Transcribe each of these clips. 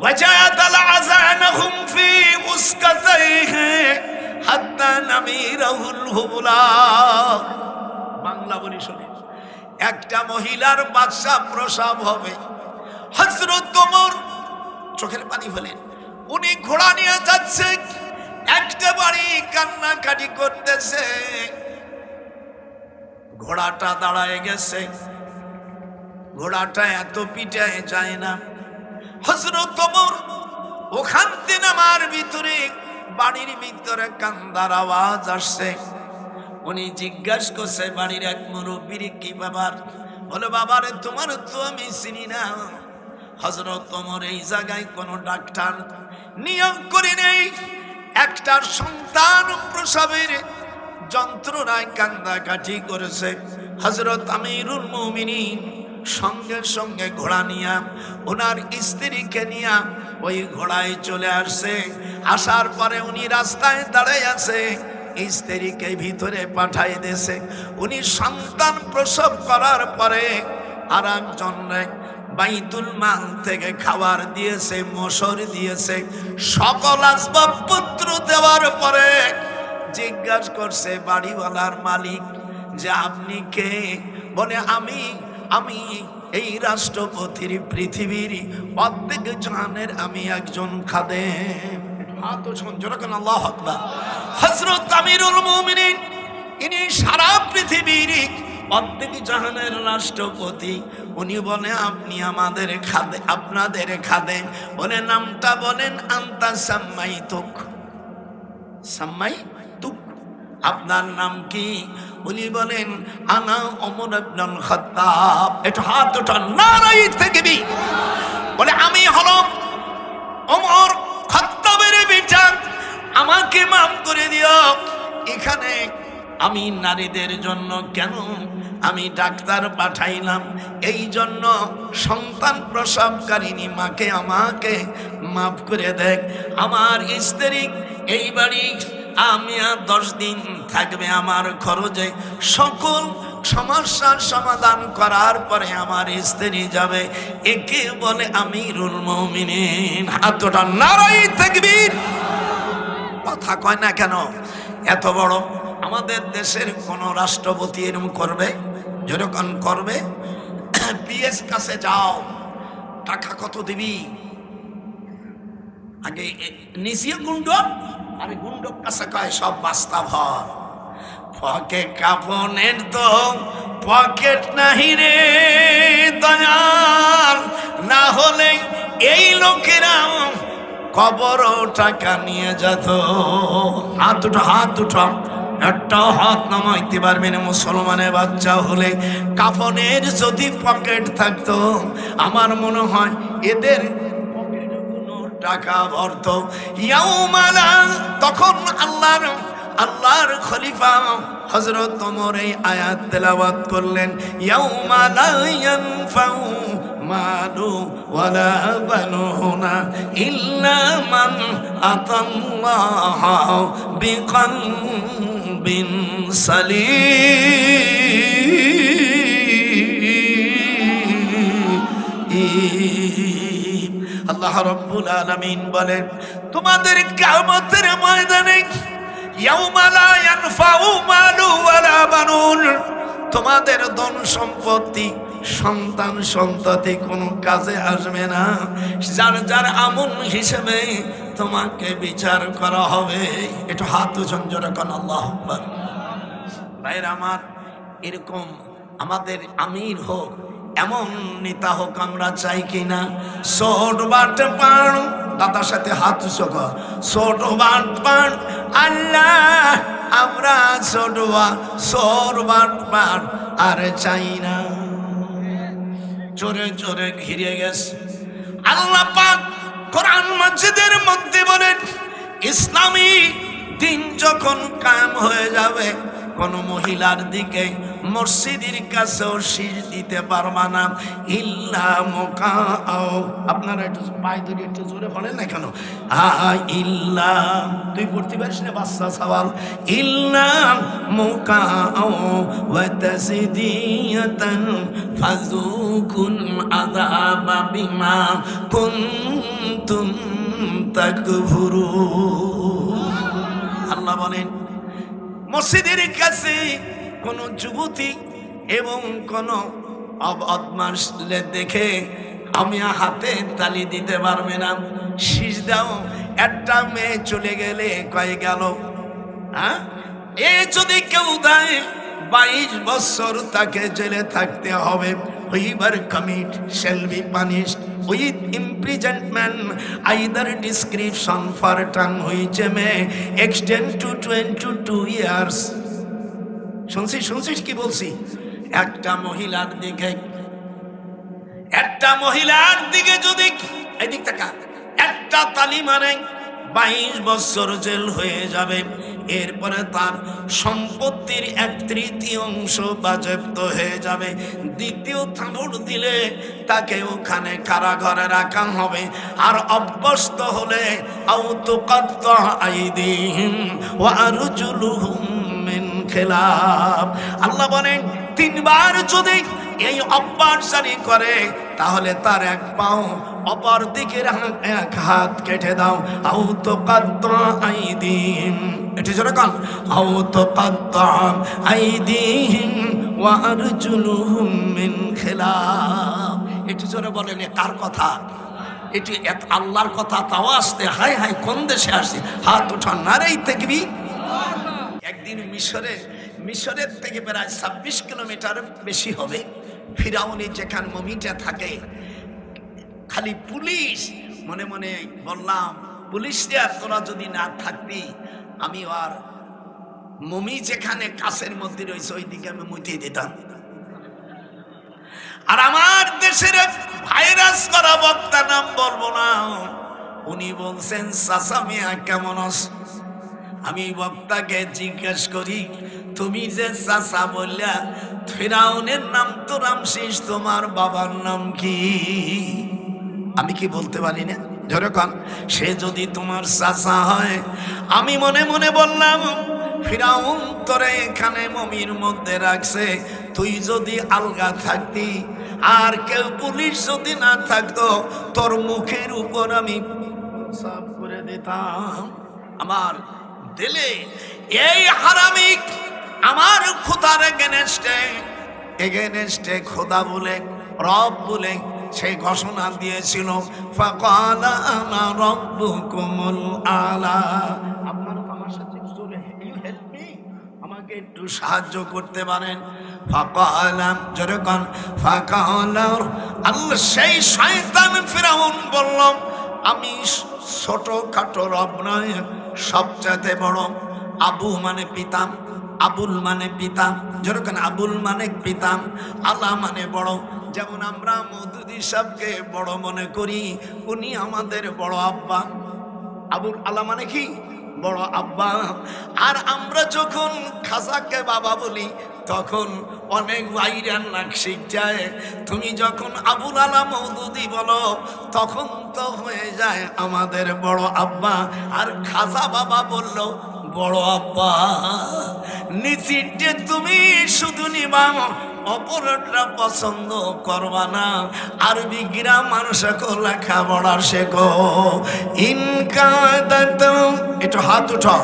ওয়াজাদাল আযানাহুম ফি উসকাতাইহি হাত্তা নামিরাহুল হুবলা। বাংলা বলি শুনে, একটা মহিলার বাচ্চা প্রসব হবে, হযরত ওমর চোখের পানি ফেলেন, উনি ঘোড়া নিয়ে যাচ্ছে, একটা বাড়ি কান্নাকাটি করতেছে, ঘোড়াটা দাঁড়ায় গেছে, ঘোড়াটা এত পিটায় যায় না। হযরত ওমর ওখান থেকে নামার ভিতরে বাড়ির ভিতরে কান্দার আওয়াজ আসছে। উনি জিজ্ঞাসা করছে বাড়ির এক মুরব্বীর, কি ব্যাপার? বলে, বাবারে তোমার তো আমি চিনি না। হযরত ওমর এই জায়গায় কোন ডাক্তার নিয়োগ করে নেই, একটা সন্তান প্রসবের যন্ত্রণায় কান্দাকাটি করেছে। হযরত আমিরুল মুমিনিন সঙ্গে সঙ্গে ঘোড়া নিয়া ওনার স্ত্রীকে নিয়া ওই ঘোড়ায় চলে আসছে। আসার পরে উনি রাস্তায় দাঁড়ায় আছে, স্ত্রীকে ভিতরে পাঠাই দিয়েছে। উনি সন্তান প্রসব করার পরে আর একজন বাইতুল মাল থেকে খাবার দিয়েছে, মসুর দিয়েছে, সকল আসবাবপত্র দেওয়ার পরে জিজ্ঞাসা করছে বাড়িওয়ালার মালিক যে আপনি কে? বলে, আমি এই রাষ্ট্রপতির পৃথিবীর অর্ধেক জাহানের আমি একজন খাদেম। আল্লাহু আকবার। হযরত আমিরুল মুমিনিন ইনি সারা পৃথিবীর অর্ধেক জাহানের রাষ্ট্রপতি। উনি বলে, আপনি আমাদের খাদে, আপনাদের খাদেম। বলে, নামটা বলেন। আনতা সাম্মাইতুক, সাম্মাইতুক, আপনার নাম কি? উনি বলেন, আনা ওমর ইবনুল খাত্তাব। এটা হাত ওঠান, নারায়ে তাকবীর। বলে, আমি হলাম ওমর খাত্তাবের বেটা, আমাকে মাফ করে দিও। এখানে আমি নারীদের জন্য কেন আমি ডাক্তার পাঠাইলাম, এই জন্য সন্তান প্রসবকারিণী মাকে আমাকে মাফ করে দেখ। আমার স্ত্রী এই বাড়ি আমি আর 10 দিন থাকবে, আমার খরচে সকল সমস্যার সমাধান করার পরে আমার স্ত্রী যাবে। একে বলে আমিরুল মুমিনিন। হাতটা নারায়ে তাকবীর। কথা কয় না কেন? এত বড় আমাদের দেশের কোন রাষ্ট্রপতি এরকম করবে? যেরকম করবে, পিএস কাছে যাও, টাকা কত দিবি? আগে নিচিয়ে গুন্ড, আমি গুন্ডর কাছে কয় সব বাস্তা ভর। পকেট কাপনের তো পকেট নাহি রে দয়াল, না হলে এই লোকেরা কবর টাকা নিয়ে যেত। হাত উঠো, হাত উঠো, একটা হাত নামাইতে পারবেন মুসলমানের বাচ্চা হলে। কাফনের যদি পকেট থাকতো, আমার মনে হয় এদের টাকা ভরত। ইয়াউমালা, তখন আল্লাহর খলিফা হযরত ওমর এই আয়াত তেলাওয়াত করলেন, ইয়াউমালা ইয়ানফাউ মালু ওয়ালা বানুনা ইল্লা মান আতাল্লাহ বিকলবিন সালিম। আল্লাহ রাব্বুল আলামিন বলেন, তোমাদের কিয়ামতের ময়দানে ইয়াউমা লা ইয়ানফাউ মালু ওয়ালা বানুন, তোমাদের ধন সম্পত্তি, সন্তান সন্ততি কোনো কাজে আসবে না। যার যার আমল হিসেবে তোমাকে বিচার করা হবে। একটু হাত উঁচু করে কোন আল্লাহু আকবার। ভাইরা আমার, এরকম আমাদের আমির হোক, এমন নেতা হোক আমরা চাই কিনা? ছোট বাট পান, দাদার সাথে হাত উঁচু কর, ছোট বাট পান আল্লাহ, আমরা ছোট বাট পান আর চাই না। জোরে জোরে ঘিরে গেছে। আল্লাহ পাক কোরআন মাজিদের মধ্যে বলেন, ইসলামী দিন যখন কায়েম হয়ে যাবে, কোন মহিলার দিকে মসজিদের কাছেও শীষ দিতে পারবা না, ইল্লা মুকাও। আপনারা একটু পায়ে ধরে একটু জোরে পড়েন না কেন? ইল্লা, তুই পড়তে পারিস না বাচ্চা সওয়াল। ইল্লা মুকাও ওয়া তাসদিয়াতান ফাযুকুল আযাবা বিমা কুনতুম কুনতুম তাকফুরুন। আল্লাহ বলেন মসজিদের কাছে কোন যুবতী এবং কোন বদমাশ দেখে আমি হাতে তালি দিতে পারবে না। সিজদাও একটা মেয়ে চলে গেলে কয় গেল, হ্যাঁ? এ যদি কেউ দেয় 22 বছর তাকে জেলে থাকতে হবে। Whoever commit shall be punished with imprisonment, either description for term which may extend to 22 years. শুনছিস কি বলছি? একটা মহিলার দিকে যদি এদিক টাকা একটা তালি মারে 22 বছর জেল হয়ে যাবে। এরপরে তার সম্পত্তির 1/3 বাজেয়াপ্ত হয়ে যাবে। দ্বিতীয় থাবড় দিলে তাকে ওখানে কারাগারে রাখা হবে। আর অভ্যস্ত হলে আও তুকাত্তা আইদিহিম ওয়া আরজুলুহুম মিন খিলাফ। আল্লাহ বলেন 3 বার যদি এই অভ্যাস জারি করে তাহলে তার এক পাও অপর দিকের এক হাত কেটে দাও। আও তুকাত্তা আইদিহিম, এটা জোরে কান, আও তুকাত্তা আইদিহিম ওয়া আরজুলুহুম মিন খিলাফ। এটা জোরে বলেন কার কথা? এটি আল্লাহর কথা। তাও আসতে হাই হাই কোন দেশে আসছে? হাত উঠান, নারেই তাকবীর। একদিন মিশরের থেকে প্রায় 26 কিলোমিটার বেশি হবে ফিরাউনি যেখানে মমিটা থাকে। খালি পুলিশ মনে মনে বললাম, পুলিশরা তোরা যদি না থাকতি আমি আর মমি যেখানে কাছের মধ্যে রয়েছে ওই দিকে আমি মুতিয়ে দিতাম। আর আমার দেশের ভাইরাস করা বক্তা, নাম বলবো না, উনি বলছেন চাচা মিয়া কেমন আছো? আমি বক্তাকে জিজ্ঞেস করি, তুমি যে চাচা বললা ফিরাউনের নাম তো রামসিস, তোমার বাবার নাম কি? আমি কি বলতে পারি না? যেরকম সে যদি তোমার চাচা হয়। আমি মনে মনে বললাম ফিরাউন তোরে এখানে মমির মধ্যে রাখছে, তুই যদি আলগা থাকতি আর কেউ পুলিশ যদি না থাকতো তোর মুখের উপর আমি সাফ করে দিতাম। আমার দিলে এই হারামি আমার খোদার এগেনস্টে খোদা বলে রব বলে সেই ঘোষণা দিয়েছিল, ফাকালা আনা রাব্বুকুমুল আলা। আপনারা আমার সাথে জোরে হেল্প মি, আমাকে একটু সাহায্য করতে পারেন? ফাকালা যেরকম ফাকালা আল্লাহ, সেই শয়তান ফিরাউন বলল আমি ছোট খাটো রব নয়, সবচেয়ে বড়। আবু মানে পিতা, আবুল মানে পিতা, যেরকম আবুল মানে পিতা, আলা মানে বড়। যেমন আমরা মওদুদি সাহেবকে বড় মনে করি, উনি আমাদের বড় আব্বা। আবুল আলা মানে কি? বড় আব্বা। আর আমরা যখন খাজাকে বাবা বলি তখন অনেক ভাইরান নাক শিখায়। তুমি যখন আবুল আলা মওদুদি বলো তখন তো হয়ে যায় আমাদের বড় আব্বা। আর খাজা বাবা বললো বড় আব্বা। নিচিটে তুমি শুধু নিবা, অপরটা পছন্দ করবা না। আরবি গ্রামার শেখো, লেখাপড়া শেখো। ইনকাদাত, একটু হাত উঠো।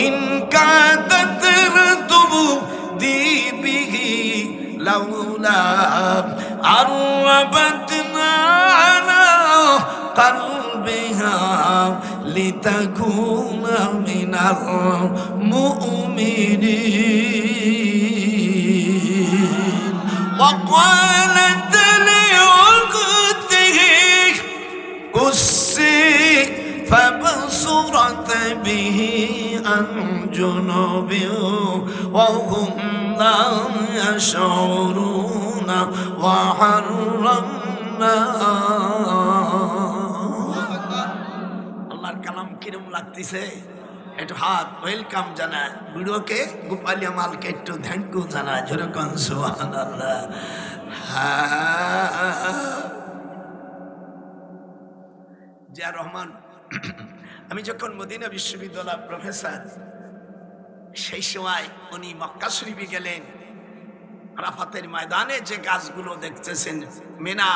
ইনকাদাত তুবু দিবিহি লাউলা আরবাতনা আলা قلبها لتكون من المؤمنين وقالت لأخته قصي فبصرت به عن جنوب وهم لا يشعرون وحرمنا কালাম কিরম লাগতেছে? একটু হাত ওয়েলকাম জানায়, ভিডিওকে গোপালিয়া মালকে একটু থ্যাংক ইউ জানায়, যেরকম সুবহানাল্লাহ। জিয়া রহমান, আমি যখন মদিনা বিশ্ববিদ্যালয়ের প্রফেসর, সেই সময় উনি মক্কা শরীফে গেলেন। আরাফাতের ময়দানে যে গাছগুলো দেখতেছেন, মেনা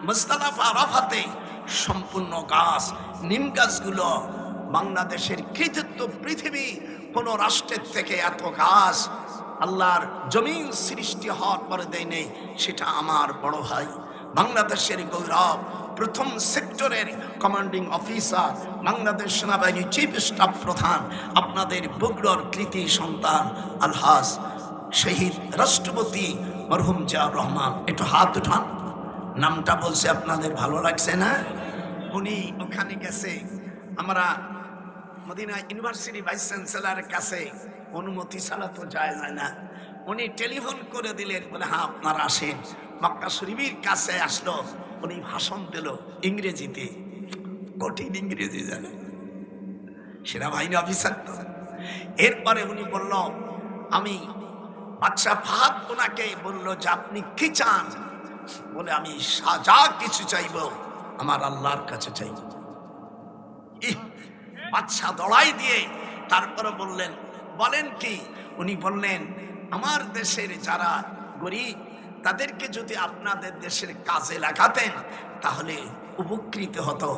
মুজদালিফা আরাফাতে সম্পূর্ণ গাছ, নিম গাছগুলো বাংলাদেশের কৃতিত্ব, পৃথিবী কোন রাষ্ট্রের থেকে এত গাছ আল্লাহর জমিন সৃষ্টি হওয়ার পরে দেয় নেই। সেটা আমার বড় ভাই, বাংলাদেশের গৌরব, প্রথম সেক্টরের কমান্ডিং অফিসার, বাংলাদেশ সেনাবাহিনী চিফ স্টাফ প্রধান, আপনাদের বগুড়ার কৃতি সন্তান আলহাজ শহীদ রাষ্ট্রপতি মরহুম জিয়াউর রহমান। একটু হাত উঠান। নামটা বলছে আপনাদের ভালো লাগছে না? উনি ওখানে গেছে, আমরা মদিনা ইউনিভার্সিটি ভাইস চ্যান্সেলরের কাছে অনুমতি ছাড়া তো যায় না। উনি টেলিফোন করে দিলেন, বলে হ্যাঁ আপনারা আসেন। মক্কা শরীফের কাছে আসলো, উনি ভাষণ দিল ইংরেজিতে, কঠিন ইংরেজি জানে, সেনাবাহিনী অফিসার তো। এরপরে উনি বলল, আমি বাদশা ফাহাদ ওনাকে বলল যে আপনি কি চান? বলে আমি যা কিছু চাইব আমার আল্লাহর কাছে চাইব। বাদশা দড়াই দিয়ে তারপরে বললেন, বলেন কি? উনি বললেন, আমার দেশের যারা গরিব তাদেরকে যদি আপনাদের দেশের কাজে লাগাতেন তাহলে উপকৃত হতো।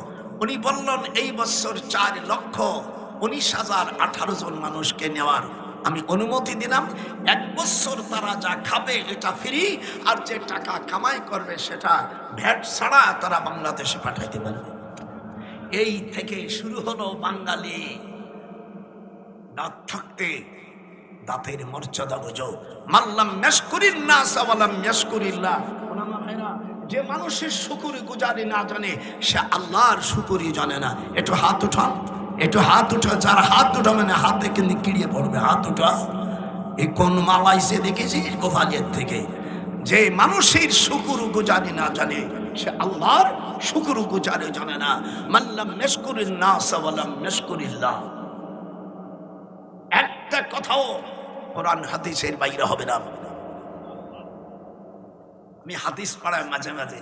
উনি বললেন, এই বছর 4,19,018 জন মানুষকে নেওয়ার আমি অনুমতি দিলাম। 1 বছর তারা যা খাবে এটা ফ্রি, আর যে টাকা কামাই করবে সেটা ভ্যাট ছাড়া তারা বাংলাদেশে পাঠাইতে পারবে। এই থেকে শুরু হলো বাঙালি দাঁত থাকতে দাঁতের মর্যাদা বোঝো। মাল্লাম ইয়াশকুরিন নাস ওয়ালাম ইয়াশকুরিল্লাহ। ওলামা ভাইরা, যে মানুষের শুকরি গুজারি না জানে সে আল্লাহর শুকরি জানে না। একটু হাত উঠান, একটু হাত উঠা। যারা হাত উঠা মানে হাতে কিন্তু কিড়িয়ে পড়বে। হাত উঠা। এই কোন মালাইসে দেখেছিস? গোপালের থেকে। যে মানুষের শুকর গুজারি না জানে সে আল্লাহর শুকর গুজারি জানে না। মাল্লাম ইয়াশকুরিন নাস ওয়ালাম ইয়াশকুরিল্লাহ। একটা কথাও কোরআন হাদিসের বাইরে হবে না। আমি হাদিস পড়ায় মাঝে মাঝে,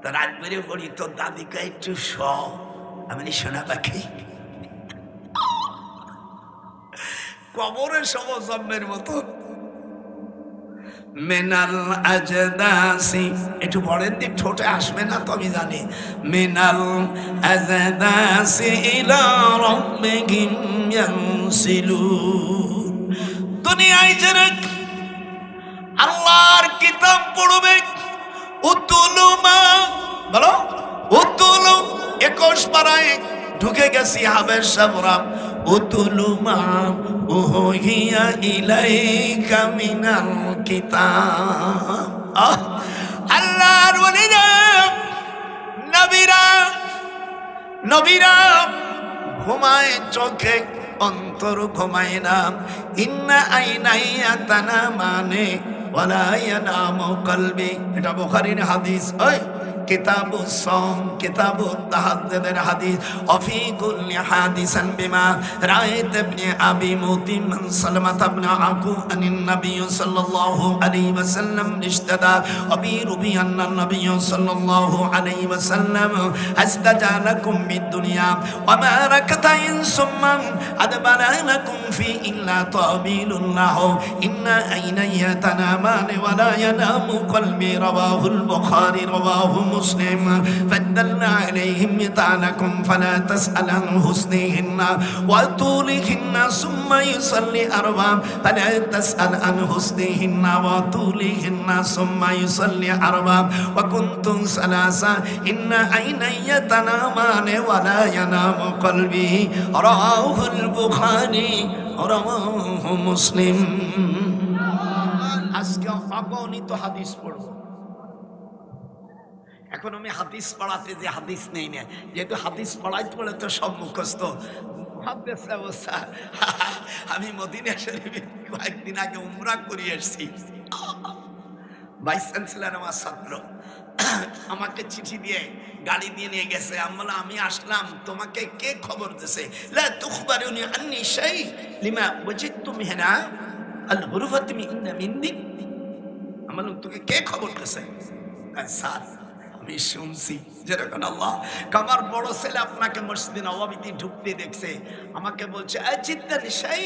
তো রাত বেড়ে পড়ি, তোর দাদিকে একটু আমি শোনা পাখি কবরের সব জন্মের মতো। মিনাল আজদাসি, একটু বলেন দি, ঠোঁটে আসবে না তো আমি জানি। মিনাল আজদাসি ইলা রাব্বিহিম ইয়ানসিলুন। দুনিয়ায় যারা আল্লাহর কিতাব পড়বে, উতুলু মা, বলো উতুলু, 21 পারায় ঢুকে গেছি হাবেশা বরাম। উতুলু মা উহিয়া ইলাইকা মিনাল কিতাব। আল্লাহর ওলিরা, নবীরা ঘুমায় চোখে, অন্তর ঘুমায় না। ইন্না আইনাইয়া তানা মানে ওয়ালা ইয়ানামু কলবি। এটা বুখারীর হাদিস। ওই কিতাবুস সাওম, কিতাবুত তাহাজ্জুদের হাদিস। অফি কুল্লি হাদিসান বিমা রাআইত ইবনে আবি মুতিম মান সালামাত ইবনে আকু আনিন নবী সাল্লাল্লাহু আলাইহি ওয়াসাল্লাম ইশতাদা আবি রুবি আন্না নবী সাল্লাল্লাহু আলাইহি ওয়াসাল্লাম আস্তাজালাকুম বিদ-দুনিয়া ওয়া মা রাকাতাইন সুম্মা আদবারানাকুম ফি ইল্লা তাবিলাল্লাহ ইন্না আইনাইয়া তানামান ওয়া লা ইয়ানামু কলবি। রাওয়াহুল বুখারী রাওয়াহু মুসলিম। ফাদল্না আলাইহিম তাআলাকুম ফালা তাসআল আন হুসনিহিন্না ওয়া তুলিহিন্না সুম্মা ইউসাল্লি আরবা ফালা তাসআল আন হুসনিহিন্না ওয়া তুলিহিন্না সুম্মা ইউসাল্লি আরবা ওয়া কুনতুম সালাসা ইন্না আইনাইয়া তানামান ওয়া লা ইয়ানামু কলবি। রাওয়াহুল বুখারী রাওয়াহু মুসলিম। আজকে অগণিত হাদিস পড়ব। এখন আমি হাদিস পড়াতে যে হাদিস নেই না, যেহেতু হাদিস পড়াইতে পড়ে তো সব মুখস্থ। আমি মদিনা শরীফে কয়েকদিন আগে উমরা করে এসেছি। ভাইস চ্যান্সেলর আমার ছাত্র আমাকে চিঠি দিয়ে গাড়ি দিয়ে নিয়ে গেছে। আমি আসলাম, তোমাকে কে খবর দিছে? লা তুখবারুনি আন্নি শাই লিমা ওয়াজিদতু মিহনা আল গুরফাতি মিন দিক। তোকে কে খবর দিছে? স্যার আমি শুনছি। যেরকম আল্লাহ, আমার বড় ছেলে আপনাকে মসজিদে নববীতে ঢুকতে দেখছে, আমাকে বলছে আজিদ্দান শাই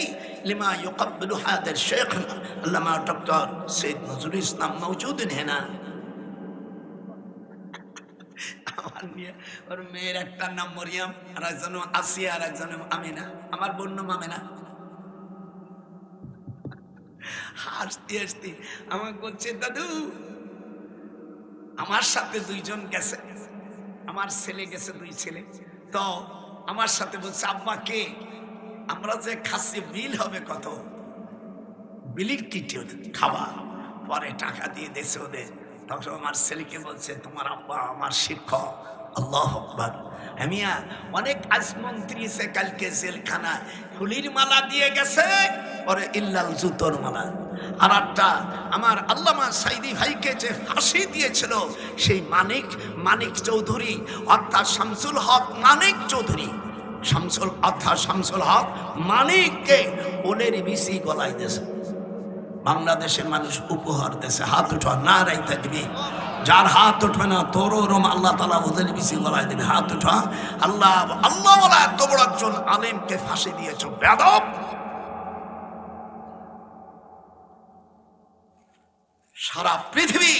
লিমা ইউকাব্বিলু হাদার শেখনা আল্লামা ডক্টর সৈয়দ নজরুল ইসলাম মওজুদ হেনা। আমার নিয়ে ওর মেয়ের একটা নাম মরিয়াম, আর একজন আসিয়া, আর একজন আমিনা। আমার বোন নাম আমিনা। হাসতে হাসতে আমাকে বলছে, দাদু আমার সাথে দুইজন গেছে, আমার ছেলে গেছে, 2 ছেলে। তো আমার সাথে বলছে, আব্বা কে? আমরা যে খাচ্ছি বিল হবে কত, বিলির কিটে খাওয়া, পরে টাকা দিয়ে দেশে ওদের। তখন আমার ছেলেকে বলছে, তোমার আব্বা আমার শিক্ষক। আল্লাহু আকবার। মিয়া অনেক আজমন্ত্রী সে কালকে জেলখানা ফুলির মালা দিয়ে গেছে, পরে ইল্লাল জুতোর মালা। আর একটা আমার আল্লামা সাইদি ভাইকে যে ফাঁসি দিয়েছিল সেই মানিক চৌধুরী অর্থাৎ শামসুল হক মানিক চৌধুরী, শামসুল হক মানিককে ওলের বিসি গলায় দিয়েছে। বাংলাদেশের মানুষ উপহার দেশে। হাত উঠা না রাই থাকবি, যার হাত উঠবে না তোর ওরম আল্লাহ তাআলা ওদের বেশি গলায় দেবে। হাত উঠা। আল্লাহ বলা এত বড় একজন আলেমকে ফাঁসি দিয়েছ, বেয়াদব। সারা পৃথিবী,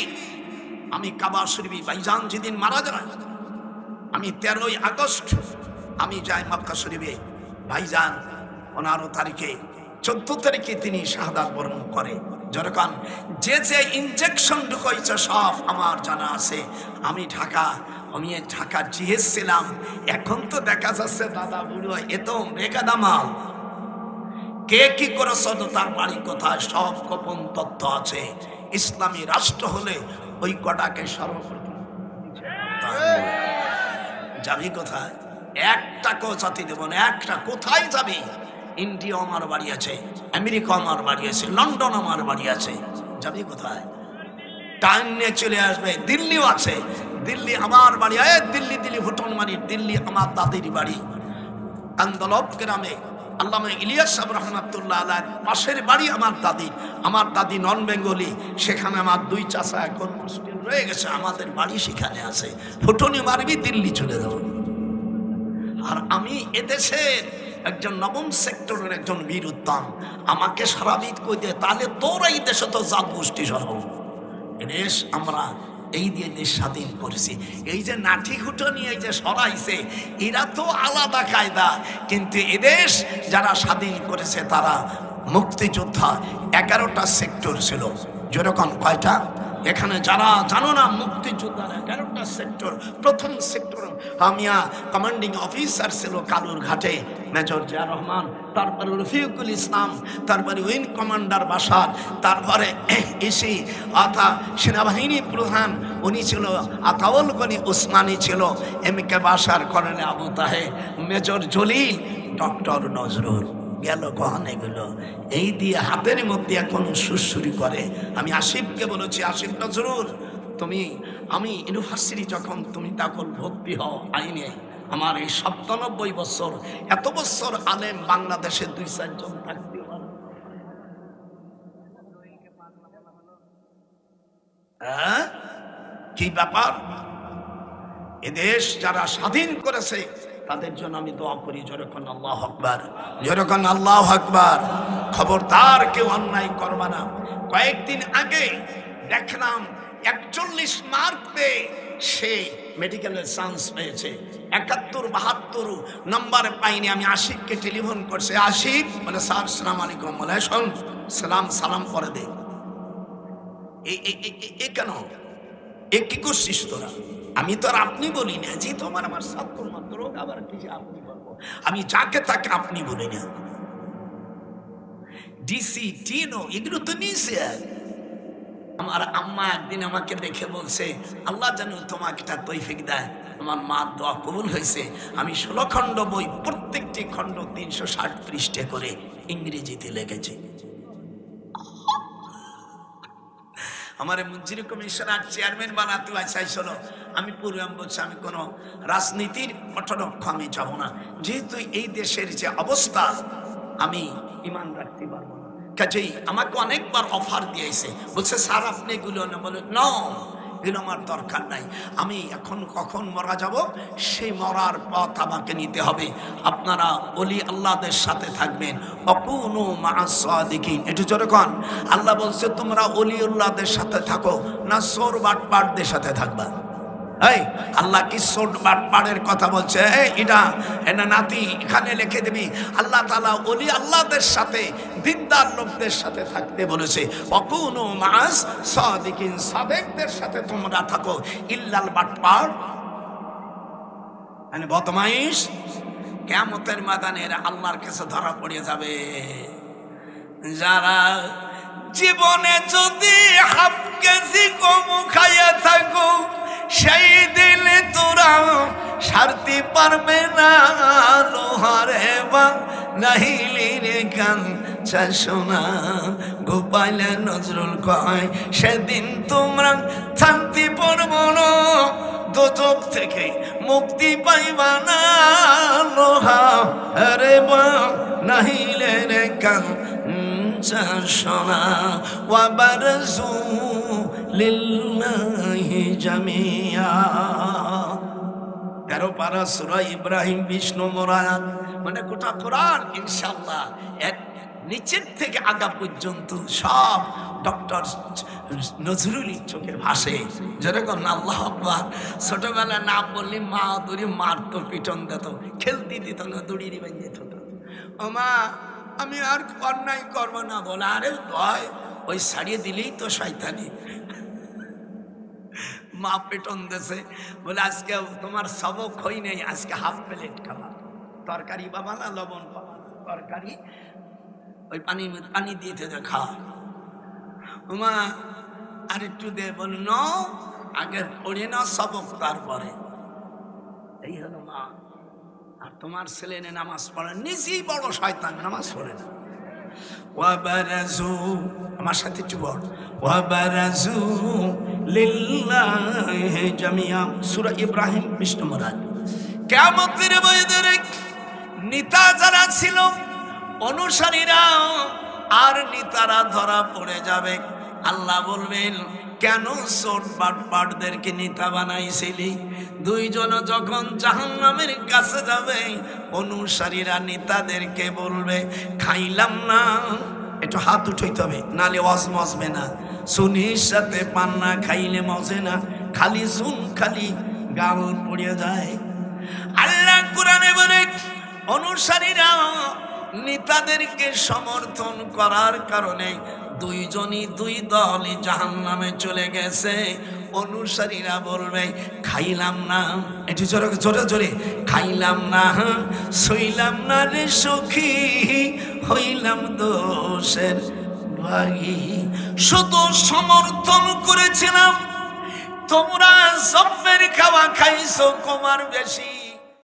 আমি কাবা শরীফ ভাইজান যেদিন মারা যায়, আমি 13ই আগস্ট আমি যাই মক্কা শরীফে। ভাইজান 15 তারিখে 14 তারিখে তিনি শাহাদাত বরণ করে। যখন যে ইনজেকশন ঢুকাইছে সব আমার জানা আছে। আমি ঢাকা জিএস ছিলাম। এখন তো দেখা যাচ্ছে দাদা বুড়ো এত বেকাদামাল, কে কি করেছে, তার বাড়ি কোথায়, সব গোপন তথ্য আছে। ইসলামী রাষ্ট্র হলে ওই কটাকে সর্বপ্রথম যাবি কোথায়? একটাকেও জাতি দেব না। একটা কোথায় যাবি? ইন্ডিয়া আমার বাড়ি আছে, আমেরিকা আমার বাড়ি আছে, লন্ডন আমার বাড়ি আছে, যাবি কোথায়? টাইম নিয়ে চলে আসবে। দিল্লিও আছে, দিল্লি আমার বাড়ি। দিল্লি ভুটন মারি, দিল্লি আমার দাদির বাড়ি। আন্দোলব গ্রামে আল্লামা ইলিয়াস সাহেব রহমাতুল্লাহ আলাইহির পাশের বাড়ি আমার দাদি নন বেঙ্গলি। সেখানে আমার 2 চাচা এখন মুসলিম রয়ে গেছে, আমাদের বাড়ি সেখানে আছে। ফুটনি মারবি, দিল্লি চলে যাব। আর আমি এদেশের একজন 9ম সেক্টরের একজন বীর উত্তম। আমাকে সারাবিদ কই দে, তাহলে তোর এই দেশে তো জাত গোষ্ঠী সরব। এদেশ আমরা এই দিয়ে দেশ স্বাধীন করেছি। এই যে নাঠি খুঁটো নিয়ে যে সরাইছে, এরা তো আলাদা কায়দা। কিন্তু এদেশ যারা স্বাধীন করেছে তারা মুক্তিযোদ্ধা। 11টা সেক্টর ছিল। যেরকম কয়টা? এখানে যারা জানো না, মুক্তিযোদ্ধার 11টা সেক্টর। প্রথম সেক্টর আমিয়া কমান্ডিং অফিসার ছিল কালুর ঘাটে মেজর জিয়া রহমান, তারপরে রফিকুল ইসলাম, তারপরে উইং কমান্ডার বাসার, তারপরে এসি সেনাবাহিনী প্রধান উনি ছিল আতাউল গনি উসমানী ছিল, MK বাসার কর্নেল আবু তাহে, মেজর জলিল, ডক্টর নজরুল। গেল কখন এগুলো? এই দিয়ে হাতের মধ্যে এখন সুরসুরি করে। আমি আসিফকে বলেছি, আসিফ নজরুল আমি ইউনিভার্সিটি যখন তুমি তখন ভর্তি হও আইনে, আমার এই 97 বছর, এত বছর আলেম বাংলাদেশে 2-4 জন থাকতে পারে। কি ব্যাপার? এদেশ যারা স্বাধীন করেছে তাদের জন্য আমি দোয়া করি। যেরকম আল্লাহু আকবার, যেরকম আল্লাহু আকবার। খবরদার কেউ অন্যায় করবা না। কয়েকদিন আগে দেখলাম 41 মার্ক পেয়ে সে মেডিকেলের চান্স পেয়েছে। 71-72 নাম্বার পাইনি। আমি আশিককে টেলিফোন করছে, আশিক বলে স্যার সালাম আলাইকুম। বলে শোন, সালাম করে দে। এ কেন? এ কি করছিস তোরা? আমি তো আর আপনি বলি না, যে তোমার আমার ছাত্র মাত্র, আবার কি আপনি বলবো? আমি যাকে তাকে আপনি বলি না। ডিসি টিনো এগুলো তো নিয়েছে। আমার আম্মা একদিন আমাকে দেখে বলছে, আল্লাহ যেন তোমাকে একটা তৌফিক দেয়। আমার মা দোয়া কবুল হয়েছে। আমি 16 খণ্ড বই, প্রত্যেকটি খণ্ড 360 পৃষ্ঠা করে ইংরেজিতে লিখেছি। আমার মঞ্জুরি কমিশনার চেয়ারম্যান বানাতে চাইছিল। আমি পূর্বে বলছি আমি কোনো রাজনীতির পটলক্ষ আমি যাব না, যেহেতু এই দেশের যে অবস্থা আমি ইমান রাখতে পারবো না। কাজেই আমাকে অনেকবার অফার দিয়েছে, বলছে স্যার আপনি এগুলো না। বলে ন, এগুলো আমার দরকার নাই। আমি এখন কখন মারা যাব, সেই মরার পথ আমাকে নিতে হবে। আপনারা ওলি আল্লাহদের সাথে থাকবেন। অকুনু মা'আস সাদিকিন। এটা যখন আল্লাহ বলছে তোমরা ওলি আল্লাহদের সাথে থাকো, না চোর বাটপারদের সাথে থাকবা। এই আল্লাহ কি সোট বাটপাড়ের কথা বলছে? এটা এটা নাতি এখানে লিখে দিবি। আল্লাহ তাআলা ওলি আল্লাহদের সাথে দিনদার লোকদের সাথে থাকতে বলেছে, ওয়াকুনু মাস সাদিকিন, সাদেকদের সাথে তোমরা থাকো। ইল্লাল বাটপাড় মানে বদমাইশ কিয়ামতের ময়দানে আল্লাহর কাছে ধরা পড়ে যাবে। যারা জীবনে যদি হাফ কেজি কম খাইয়া থাকো, সেই দিলে তোরা সারতে পারবে না লোহারে বা নাহিলে কান চাষনা। গোপাল নজরুল কয় সেদিন তোমরা শান্তি পারবো না, দোজখ থেকে মুক্তি পাইবা না লোহা রে বা নাহিলে রে কান চাষনা। ওয়াবারজু লিল্লাহি জামিয়া। 13 পারা সূরা ইব্রাহিম 20 নম্বর আয়াত। মানে গোটা কোরআন ইনশাআল্লাহ এক নিচের থেকে আগা পর্যন্ত সব ডক্টর নজরুলের চোখের ভাষে। যেরকম আল্লাহু আকবার, ছোটবেলা না বললে মা দড়ি মারতো, পিটন দিত, খেলতে দিত না, দড়ি বেঁধে দিত। ও মা আমি আর অন্যায় করব না বলে, আরে ভয় ওই ছাড়িয়ে দিলেই তো শয়তানি। মা পেটন দেছে বলে আজকে তোমার সবক হই নেই, আজকে হাফ প্লেট খাবা, তরকারি পাবা না, লবণ পাবা না, তরকারি ওই পানি দিতে খা। মা আর একটু দে, বল ন আগে পড়ে না সবক, তারপরে। এই হলো মা। আর তোমার ছেলে নামাজ পড়ে, নিজেই বড় শয়তান, নামাজ পড়ে না। ওয়াবারাজু, আমার সাথে একটু বল, ওয়াবারাজু লিল্লাহি জামিয়া, সূরা ইব্রাহিম 20 নম্বর আয়াত। কিয়ামতের ময়দানে নেতা যারা ছিল, অনুসারীরা আর নেতারা ধরা পড়ে যাবে। আল্লাহ বলবেন কেন চোট বাটপাটদেরকে নেতা বানাইছিলি? দুইজন যখন জাহান্নামের কাছে যাবে, অনুসারীরা নেতাদেরকে বলবে খাইলাম না। একটু হাত উঠাইতে হবে, নালে ওয়াজ মজবে না। সুনির সাথে পান্না খাইলে মজে না, খালি সুন খালি গাল পড়ে যায়। আল্লাহ কোরআনে বলে অনুসারীরা নেতাদেরকে সমর্থন করার কারণে দুইজনই দুই দলই জাহান্নামে চলে গেছে। অনুসারীরা বলবে খাইলাম না, এটি জোরে জোরে জোরে, খাইলাম না, সইলাম না রে সখী, হইলাম দোষের ভাগী। শুধু সমর্থন করেছিলাম, তোমরা জব্বের খাওয়া খাইছো কমার বেশি।